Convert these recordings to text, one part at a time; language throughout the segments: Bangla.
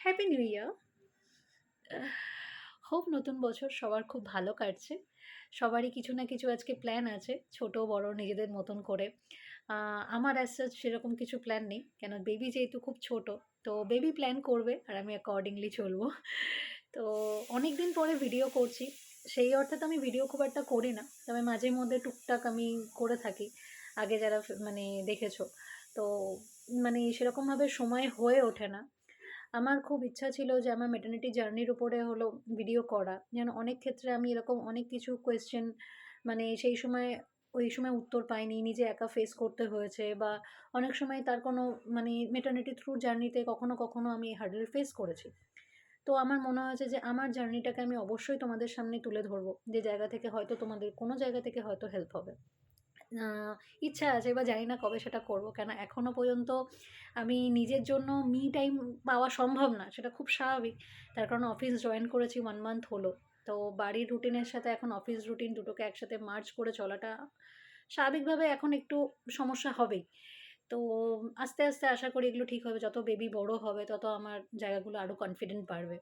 Happy new year! হোপ নতুন বছর সবার খুব ভালো কাটছে। সবারই কিছু না কিছু আজকে প্ল্যান আছে, ছোট বড় নিজেদের মতন করে। আ আমার অ্যাজ সাচ সেরকম কিছু প্ল্যান নেই। কেন বেবি যেহেতু খুব ছোট, তো বেবি প্ল্যান করবে আর আমি অ্যাকর্ডিংলি চলবো। তো অনেকদিন পরে ভিডিও করছি। সেই অর্থে তো আমি ভিডিও খুব একটা করি না। তবে মাঝে মধ্যে টুকটাক আমি করে থাকি। আগে যারা মানে দেখেছো। তো মানে সেরকমভাবে সময় হয়ে ওঠে না। আমার খুব ইচ্ছা ছিল যে আমার ম্যাটারনিটি জার্নির উপরে হলো ভিডিও করা। যেন অনেক ক্ষেত্রে আমি এরকম অনেক কিছু কোয়েশ্চেন মানে সেই সময় ওই সময় উত্তর পাইনি। নিজে একা ফেস করতে হয়েছে বা অনেক সময় তার কোনো মানে ম্যাটারনিটি থ্রু জার্নিতে কখনো, কখনো আমি হার্ডেল ফেস করেছি। তো আমার মনে হয়েছে যে আমার জার্নিটাকে আমি অবশ্যই তোমাদের সামনে তুলে ধরবো। যে জায়গা থেকে হয়তো তোমাদের কোনো জায়গা থেকে হয়তো হেল্প হবে। আ ইচ্ছা আছে বা জানি না কবে সেটা করব। কেন এখনো পর্যন্ত আমি নিজের জন্য মি টাইম পাওয়া সম্ভব না। সেটা খুব স্বাভাবিক। তার কারণ অফিস জয়েন করেছি 1 মান্থ হলো। তো বাড়ির রুটিনের সাথে এখন অফিস রুটিন দুটোকে একসাথে মার্জ করে চলাটা স্বাভাবিকভাবে এখন একটু সমস্যা হবেই। তো আস্তে, আস্তে আশা করি এগুলো ঠিক হবে। যত বেবি বড় হবে তত আমার জায়গাগুলো আরও কনফিডেন্ট বাড়বে।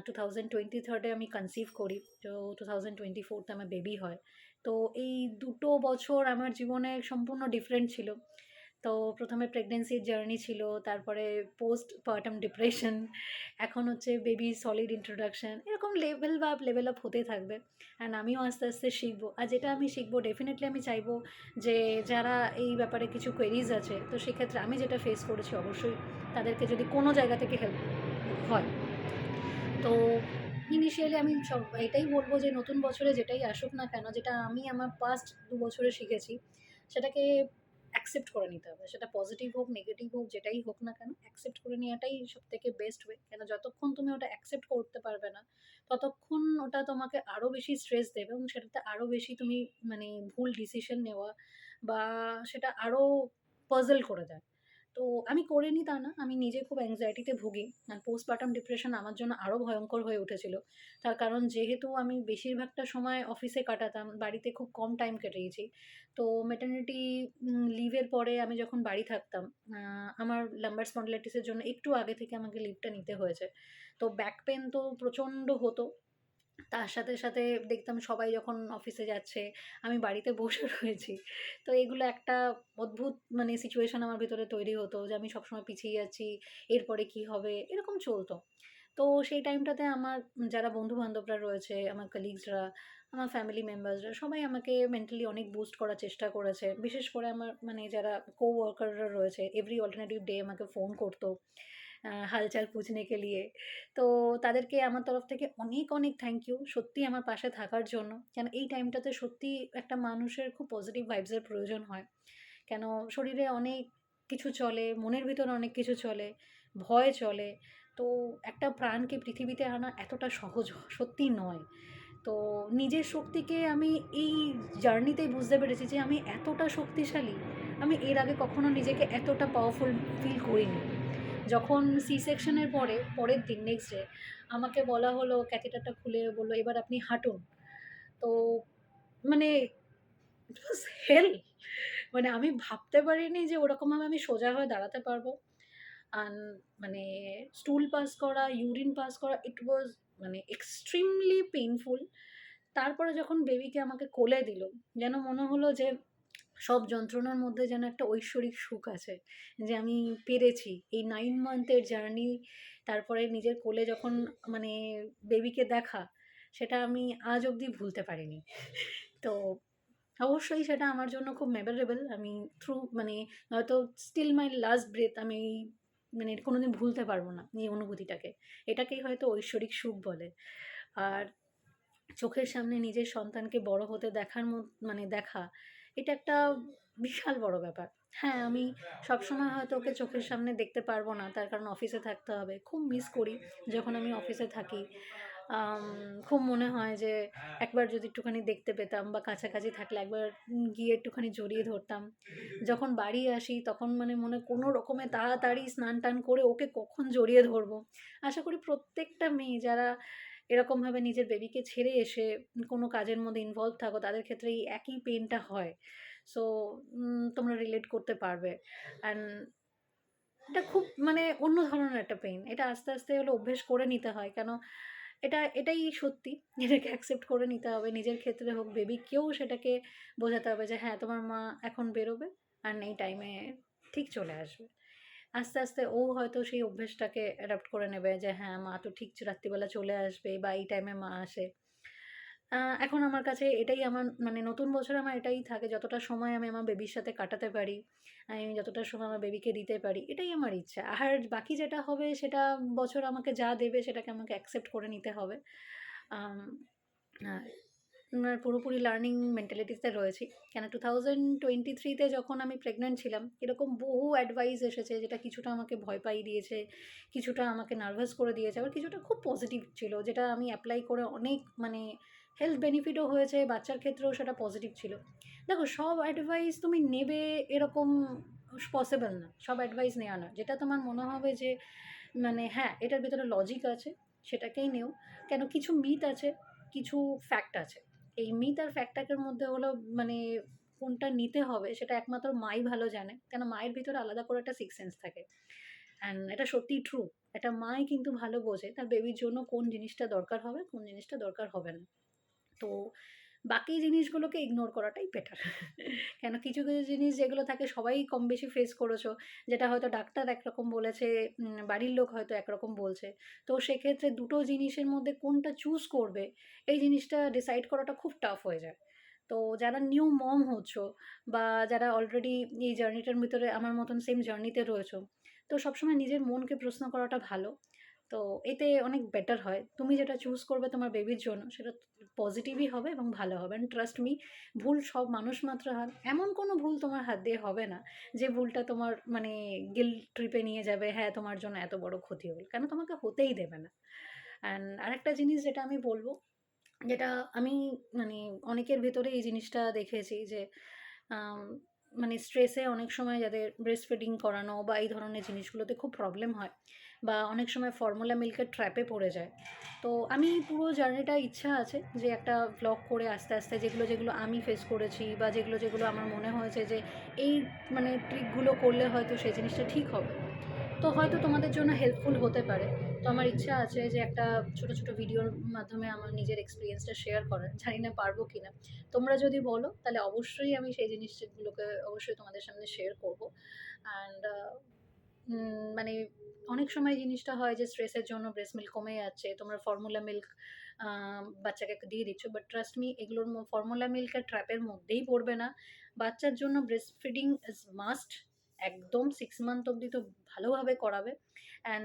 2023 এ আমি কনসিভ করি। তো 2024 তে আমার বেবি হয়। তো এই দুটো বছর আমার জীবনে সম্পূর্ণ ডিফারেন্ট ছিল। তো ১ম এ প্রেগন্যান্সির জার্নি ছিল, তারপরে পোস্ট পার্টাম ডিপ্রেশন, এখন হচ্ছে বেবি সলিড ইন্ট্রোডাকশন। এরকম লেভেল আপ হতেই থাকবে। অ্যান্ড আমিও আস্তে, আস্তে শিখব। আর যেটা আমি শিখব ডেফিনিটলি আমি চাইবো যে যারা এই ব্যাপারে কিছু কোয়েরিজ আছে, তো সেক্ষেত্রে আমি যেটা ফেস করেছি অবশ্যই তাদেরকে যদি কোনো জায়গা থেকে হেল্প হয়। তো ইনিশিয়ালি আমি এটাই বলব যে নতুন বছরে যেটাই আসুক না কেন, যেটা আমি আমার পাস্ট ২ বছরে শিখেছি, সেটাকে অ্যাকসেপ্ট করে নিতে হবে। সেটা পজিটিভ হোক, নেগেটিভ হোক, যেটাই হোক না কেন, অ্যাকসেপ্ট করে নেওয়াটাই সবথেকে বেস্ট ওয়ে। কেন যতক্ষণ তুমি ওটা অ্যাকসেপ্ট করতে পারবে না, ততক্ষণ ওটা তোমাকে আরো বেশি স্ট্রেস দেবে এবং সেটাতে আরো বেশি তুমি মানে ভুল ডিসিশন নেওয়া বা সেটা আরো পাজল করে দেয়। তো আমি করিনি তা না। আমি নিজে খুব অ্যাংজাইটিতে ভুগি। আর পোস্টপার্টাম ডিপ্রেশন আমার জন্য আরো ভয়ঙ্কর হয়ে উঠেছিল। তার কারণ যেহেতু আমি বেশিরভাগটা সময় অফিসে কাটাতাম, বাড়িতে খুব কম টাইম কাটিয়েছি। তো ম্যাটারনিটি লিভের পরে আমি যখন বাড়ি থাকতাম, আ আমার লাম্বার স্পন্ডিলাইটিসের জন্য একটু আগে থেকে আমাকে লিভটা নিতে হয়েছে। তো ব্যাক পেইন তো প্রচণ্ড হতো। তার সাথে, সাথে দেখতাম সবাই যখন অফিসে যাচ্ছে, আমি বাড়িতে বসে রয়েছি। তো এগুলো একটা অদ্ভুত মানে সিচুয়েশন আমার ভেতরে তৈরি হতো যে আমি সবসময় পিছিয়ে যাচ্ছি, এরপরে কি হবে? এরকম চলতো। তো সেই টাইমটাতে আমার যারা বন্ধু-বান্ধবরা রয়েছে, আমার কলিগসরা, আমার ফ্যামিলি মেম্বার্সরা সবাই আমাকে মেন্টালি অনেক বুস্ট করার চেষ্টা করেছে। বিশেষ করে আমার মানে যারা কো-ওয়ার্কাররা রয়েছে, এভরি অল্টারনেটিভ ডে আমাকে ফোন করত। হালচাল পুছনে কে লিয়ে। তো তাদেরকে আমার তরফ থেকে অনেক, অনেক থ্যাংক ইউ। সত্যিই আমার পাশে থাকার জন্য। কেন এই টাইমটাতে সত্যিই একটা মানুষের খুব পজিটিভ ভাইবস এর প্রয়োজন হয়। কেন শরীরে অনেক কিছু চলে, মনের ভিতরে অনেক কিছু চলে, ভয় চলে। তো একটা প্রাণকে পৃথিবীতে আনা এতটা সহজ সত্যিই নয়। তো নিজের শক্তিকে আমি এই জার্নিতেই বুঝতে পেরেছি যে আমি এতটা শক্তিশালী, আমি এর আগে কখনো নিজেকে এতটা পাওয়ারফুল ফিল করিনি। যখন সি সেকশনের পরে পরের দিন নেক্সট ডে আমাকে বলা হলো ক্যাথেটারটা খুলে বলল, "এবার আপনি হাঁটুন।" তো মানে ইট ওয়াজ হেল! মানে আমি ভাবতে পারিনি যে ওরকমভাবে আমি সোজা হয়ে দাঁড়াতে পারবো। আন মানে স্টুল পাস করা, ইউরিন পাস করা ইট ওয়াজ মানে এক্সট্রিমলি পেইনফুল। তারপরে যখন বেবিকে আমাকে কোলে দিল, যেন মনে হলো যে সব যন্ত্রণার মধ্যে যেন একটা ঐশ্বরিক সুখ আছে। যে আমি পেরেছি। এই 9 মান্থের জার্নি তারপরে নিজের কোলে যখন মানে বেবিকে দেখা, সেটা আমি আজ অব্দি ভুলতে পারিনি। তো অবশ্যই সেটা আমার জন্য খুব মেমোরেবল। আমি থ্রু মানে হয়তো স্টিল মাই লাস্ট ব্রেথ আমি মানে কোনোদিন ভুলতে পারবো না এই অনুভূতিটাকে। এটাকেই হয়তো ঐশ্বরিক সুখ বলে। আর চোখের সামনে নিজের সন্তানকে বড় হতে দেখার মানে দেখা, এটা একটা বিশাল বড় ব্যাপার। হ্যাঁ, আমি সবসময় হয়তো ওকে চোখের সামনে দেখতে পারবো না, তার কারণ অফিসে থাকতে হবে। খুব মিস করি যখন আমি অফিসে থাকি। আম খুব মনে হয় যে একবার যদি একটুখানি দেখতে পেতাম বা কাছাকাছি থাকলে একবার গিয়ে একটুখানি জড়িয়ে ধরতাম। যখন বাড়ি আসি তখন মানে মনে কোনো রকমে তাড়াতাড়ি স্নান-টান করে ওকে কখন জড়িয়ে ধরবো। আশা করি প্রত্যেকটা মেয়ে যারা এরকমভাবে নিজের বেবিকে ছেড়ে এসে কোনো কাজের মধ্যে ইনভলভ থাকো তাদের ক্ষেত্রে এই একই পেইনটা হয়। সো তোমরা রিলেট করতে পারবে। অ্যান্ড এটা খুব মানে অন্য ধরনের একটা পেইন। এটা এটা আস্তে আস্তে হলো অভ্যেস করে নিতে হয়। কেন এটাই সত্যি। এটাকে অ্যাকসেপ্ট করে নিতে হবে। নিজের ক্ষেত্রে হোক, বেবিকেও সেটাকে বোঝাতে হবে যে হ্যাঁ, তোমার মা এখন বেরোবে আর এই টাইমে ঠিক চলে আসবে। আস্তে আস্তে ও হয়তো সেই অভ্যেসটাকে অ্যাডাপ্ট করে নেবে যে হ্যাঁ, মা তো ঠিক রাত্রিবেলা চলে আসবে বা এই টাইমে মা আসে। এখন আমার কাছে এটাই আমার মানে নতুন বছরে আমার এটাই থাকে, যতটা সময় আমি আমার বেবির সাথে কাটাতে পারি, আমি যতটা সময় আমার বেবিকে দিতে পারি, এটাই আমার ইচ্ছা। আর বাকি যেটা হবে সেটা বছর আমাকে যা দেবে সেটাকে আমাকে অ্যাকসেপ্ট করে নিতে হবে। আম আর পুরোপুরি লার্নিং মেন্টালিটিতে রয়েছি। কেন 2023 তে যখন আমি প্রেগন্যান্ট ছিলাম, এরকম বহু অ্যাডভাইস এসেছে যেটা কিছুটা আমাকে ভয় পাইয়ে দিয়েছে, কিছুটা আমাকে নার্ভাস করে দিয়েছে, আবার কিছুটা খুব পজিটিভ ছিল যেটা আমি অ্যাপ্লাই করে অনেক মানে হেলথ বেনিফিটও হয়েছে, বাচ্চার ক্ষেত্রেও সেটা পজিটিভ ছিল। দেখো, সব অ্যাডভাইস তুমি নেবে এরকম পসিবল না, সব অ্যাডভাইস নেওয়া না। যেটা তোমার মনে হবে যে মানে হ্যাঁ, এটার ভেতরে লজিক আছে, সেটাকেই নেও। কেন কিছু মিথ আছে, কিছু ফ্যাক্ট আছে। এই মিথ আর ফ্যাক্টটাকের মধ্যে হলো মানে কোনটা নিতে হবে সেটা একমাত্র মাই ভালো জানে। কেন মায়ের ভিতরে আলাদা করে একটা সিক্স সেন্স থাকে। অ্যান্ড এটা সত্যিই ট্রু। একটা মাই কিন্তু ভালো বোঝে তার বেবির জন্য কোন জিনিসটা দরকার হবে, কোন জিনিসটা দরকার হবে না। তো বাকি জিনিসগুলোকে ইগনোর করাটাই বেটার। কেন কিছু কিছু জিনিস যেগুলো থাকে সবাই কম বেশি ফেস করেছো, যেটা হয়তো ডাক্তার একরকম বলেছে, বাড়ির লোক হয়তো একরকম বলছে। তো সেক্ষেত্রে দুটো জিনিসের মধ্যে কোনটা চুজ করবে, এই জিনিসটা ডিসাইড করাটা খুব টাফ হয়ে যায়। তো যারা নিউ মম হচ্ছ বা যারা অলরেডি এই জার্নিটার ভিতরে আমার মতন সেম জার্নিতে রয়েছো, তো সবসময় নিজের মনকে প্রশ্ন করাটা ভালো। তো এতে অনেক বেটার হয়। তুমি যেটা চুজ করবে তোমার বেবির জন্য সেটা পজিটিভই হবে এবং ভালো হবে। অ্যান্ড ট্রাস্ট মি, ভুল সব মানুষ মাত্র হয়। এমন কোনো ভুল তোমার হাত দিয়ে হবে না যে ভুলটা তোমার মানে গিল্ট ট্রিপে নিয়ে যাবে, হ্যাঁ তোমার জন্য এত বড় ক্ষতি হলো। কেন তোমাকে হতেই দেবে না। অ্যান্ড আরেকটা জিনিস যেটা আমি বলব, যেটা আমি মানে অনেকের ভেতরে এই জিনিসটা দেখেছি যে আম মানে স্ট্রেসে অনেক সময় যাদের ব্রেস্ট ফিডিং করানো বা এই ধরনের জিনিসগুলোতে খুব প্রবলেম হয় বা অনেক সময় ফর্মুলা মিল্কের ট্র্যাপে পড়ে যায়। তো আমি পুরো জার্নিটা ইচ্ছা আছে যে একটা ভ্লগ করে আস্তে আস্তে যেগুলো যেগুলো আমি ফেস করেছি বা যেগুলো যেগুলো আমার মনে হয়েছে যে এই মানে ট্রিকগুলো করলে হয়তো সেই জিনিসটা ঠিক হবে, তো হয়তো তোমাদের জন্য হেল্পফুল হতে পারে। তো আমার ইচ্ছা আছে যে একটা ছোট ছোট ভিডিওর মাধ্যমে আমার নিজের এক্সপিরিয়েন্সটা শেয়ার করার, জানি না পারবো কিনা। তোমরা যদি বলো তাহলে অবশ্যই আমি সেই জিনিসগুলোকে অবশ্যই তোমাদের সামনে শেয়ার করবো। অ্যান্ড মানে অনেক সময় জিনিসটা হয় যে স্ট্রেসের জন্য ব্রেস্ট মিল্ক কমে যাচ্ছে, তোমরা ফর্মুলা মিল্ক বাচ্চাকে দিয়ে দিচ্ছ, বাট ট্রাস্ট মি এগুলোর ফর্মুলা মিল্ক আর ট্র্যাপের মধ্যেই পড়বে না। বাচ্চার জন্য ব্রেস্ট ফিডিং ইজ মাস্ট। একদম 6 মান্থ অবধি তো ভালোভাবে করাবে। অ্যান্ড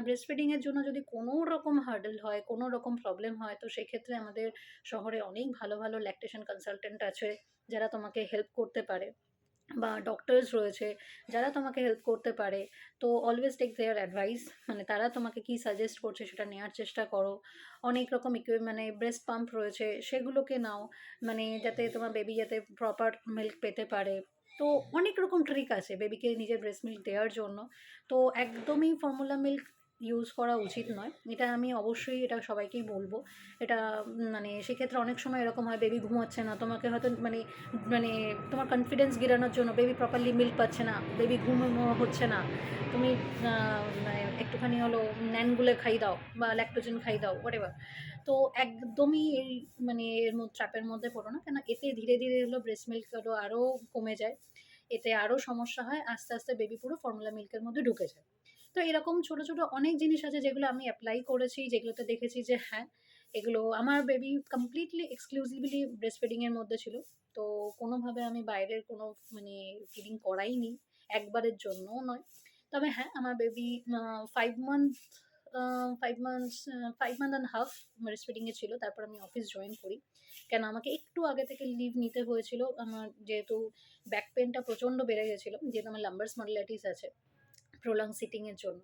ব্রেস্ট ফিডিংয়ের জন্য যদি কোনো রকম হার্ডেল হয়, কোনো রকম প্রবলেম হয়, তো সেক্ষেত্রে আমাদের শহরে অনেক ভালো ভালো ল্যাকটেশন কনসালটেন্ট আছে যারা তোমাকে হেল্প করতে পারে, বা ডক্টরস রয়েছে যারা তোমাকে হেল্প করতে পারে। তো অলওয়েজ টেক দেয়ার অ্যাডভাইস, মানে তারা তোমাকে কী সাজেস্ট করছে সেটা নেওয়ার চেষ্টা করো। অনেক রকম মানে ব্রেস্ট পাম্প রয়েছে, সেগুলোকে নাও, মানে যাতে তোমার বেবি যাতে প্রপার মিল্ক পেতে পারে। তো অনেক রকম ট্রিক আছে বেবিকে নিজের ব্রেস্ট মিল্ক দেওয়ার জন্য। তো একদমই ফর্মুলা মিল্ক ইউজ করা উচিত নয়, এটা আমি অবশ্যই এটা সবাইকেই বলবো। এটা মানে সেক্ষেত্রে অনেক সময় এরকম হয় বেবি ঘুমাচ্ছে না, তোমাকে হয়তো মানে মানে তোমার কনফিডেন্স গিরানোর জন্য বেবি প্রপারলি মিল্ক পাচ্ছে না, বেবি ঘুম হচ্ছে না, তুমি মানে একটুখানি হলো ন্যানগুলো খাই দাও বা ল্যাক্টোজেন খাই দাও, হোয়াটএভার। তো একদমই এই মানে এর মধ্যে ট্র্যাপের মধ্যে পড়ো না, কেন এতে ধীরে ধীরে হলো ব্রেস্ট মিল্ক আরও কমে যায়, এতে আরও সমস্যা হয়, আস্তে আস্তে বেবি পুরো ফর্মুলা মিল্কের মধ্যে ঢুকে যায়। তো এরকম ছোট ছোট অনেক জিনিস আছে যেগুলো আমি অ্যাপ্লাই করেছি, যেগুলোতে দেখেছি যে হ্যাঁ, এগুলো আমার বেবি কমপ্লিটলি এক্সক্লুসিভলি ব্রেস্ট ফিডিংয়ের মধ্যে ছিল। তো কোনোভাবে আমি বাইরের কোনো মানে ফিডিং করাইনি, একবারের জন্যও নয়। তবে হ্যাঁ, আমার baby 5 month 5 months 5 month and half breast ফিডিংয়ে ছিল, তারপর আমি অফিস জয়েন করি। কেন আমাকে একটু আগে থেকে লিভ নিতে হয়েছিল, আমার যেহেতু ব্যাক পেনটা প্রচণ্ড বেড়ে গেছিলো, যেহেতু আমার লাম্বার স্পন্ডিলাইটিস আছে প্রোলং সিটিংয়ের জন্য।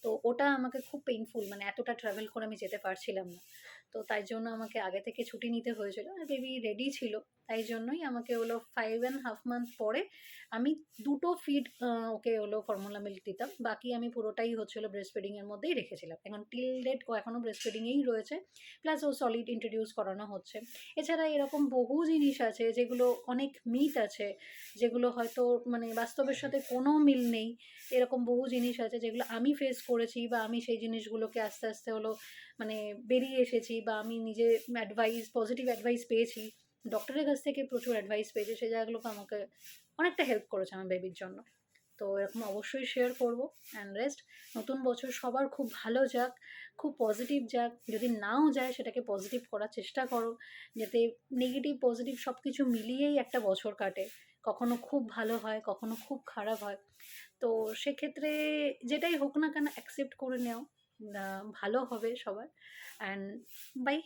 তো ওটা আমাকে খুব পেইনফুল, মানে এতটা ট্রাভেল করে আমি যেতে পারছিলাম না। তো তাই জন্য আমাকে আগে থেকে ছুটি নিতে হয়েছিল। আর বেবি রেডি ছিল। তাই জন্যই আমাকে হলো 5.5 মান্থ পরে আমি দুটো ফিড ওকে হলো ফর্মুলা মিল্ক দিতাম, বাকি আমি পুরোটাই হচ্ছিলো ব্রেস্ট ফিডিংয়ের মধ্যেই রেখেছিলাম। এখন টিল ডেট ও এখনও ব্রেস্ট ফিডিংয়েই রয়েছে, প্লাস ও সলিড ইন্ট্রোডিউস করানো হচ্ছে। এছাড়া এরকম বহু জিনিস আছে যেগুলো অনেক মিথ আছে, যেগুলো হয়তো মানে বাস্তবের সাথে কোনো মিল নেই। এরকম বহু জিনিস আছে যেগুলো আমি ফেস করেছি, বা আমি সেই জিনিসগুলোকে আস্তে আস্তে হলো মানে বেরিয়ে এসেছি, বা আমি নিজে অ্যাডভাইস, পজিটিভ অ্যাডভাইস পেয়েছি, ডক্টরের কাছ থেকে প্রচুর অ্যাডভাইস পেয়েছি, সেই জায়গাগুলোকে আমাকে অনেকটা হেল্প করেছে আমার বেবির জন্য। তো এরকম অবশ্যই শেয়ার করব। অ্যান্ড রেস্ট, নতুন বছর সবার খুব ভালো যাক, খুব পজিটিভ যাক। যদি নাও যায় সেটাকে পজিটিভ করার চেষ্টা করো, যাতে নেগেটিভ পজিটিভ সব কিছু মিলিয়েই একটা বছর কাটে। কখনো খুব ভালো হয়, কখনো খুব খারাপ হয়। তো সেক্ষেত্রে যেটাই হোক না কেন অ্যাকসেপ্ট করে নেও, ভালো হবে সবার। And by.